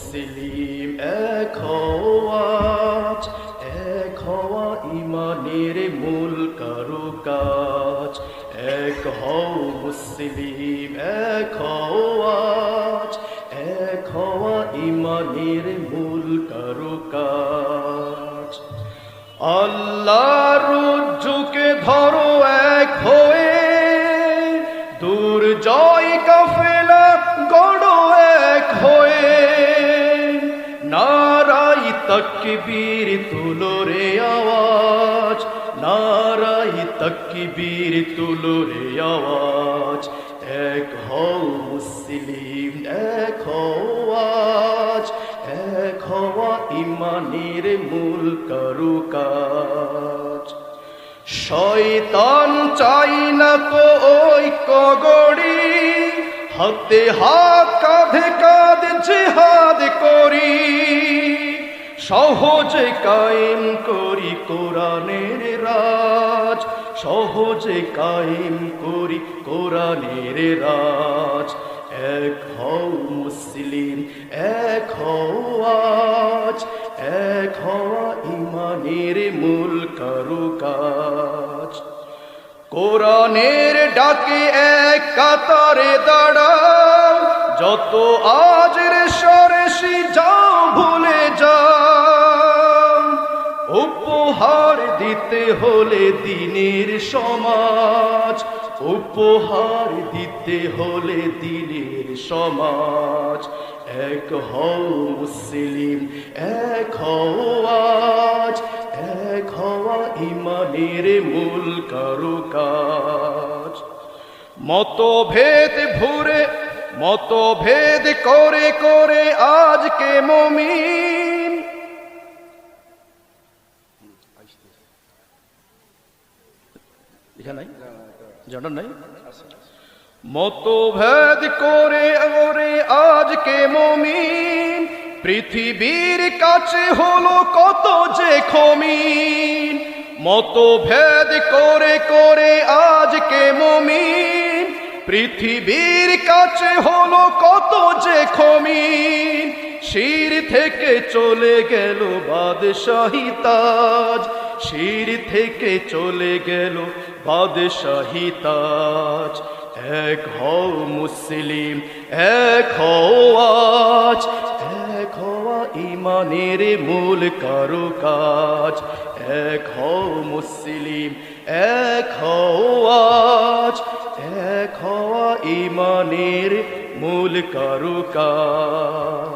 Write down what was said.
মুসলিম এক হওয়াজ, এক হওয়া ইমানের মূল কারুকাজ। এক হও মুসলিম এক হওয়াজ, এক হওয়া ইমানের মূল কারুকাজ। আল্লাহর রজ্জুকে ধরো এক হয়ে, দুর্জয় কাফেলা গড়ো এক হয়ে। নারাই তাকবীর তুলো রে আওয়াজ, নারাই তাকবীর তুলো রে আওয়াজ। এক হও মুসলিম এক হওয়াজ, এক হওয়া ইমানের মূল কারুকাজ। শয়তান চাই না তো ঐক্য গড়ি, হাতে হাত কাঁধে কাঁধ জিহাদ করি। সহজে কায়েম করি কোরআনের রাজ, সহজে কায়েম করি কোরআনের রাজ। এক হও মুসলিম এক হওয়াজ, এক হওয়া ইমানের মূল কারুকাজ। কোরআনের ডাকে এক কাতারে দাঁড়াও, যত আজের সরেসি যাও ভুলে যাও। উপহার দিতে হলে দিনের সমাজ, উপহার দিতে হলে দিনের সমাজ। এক হও মুসলিম এক হওয়াজ, এক হওয়া ইমানের মূল কারুকাজ। মতভেদ ভুরে মতভেদ করে করে আজকে মুমিন, নাই জানা নাই। মতভেদ করে করে আজকে মুমিন, পৃথিবীর কাছে হলো কত যে ক্ষমিন। মতভেদ করে করে আজকে মুমিন, পৃথিবীর কাছে হলো কত যে ক্ষমিন। শির থেকে চলে গেল বাদশাহী তাজ, শির থেকে চলে গেল বাদশাহী তাজ। এক হও মুসলিম এক হওয়াজ, এক হওয়া ইমানের মূল কারুকাজ। এক হও মুসলিম এক হওয়াজ, এক হওয়া ইমানের মূল কারুকাজ।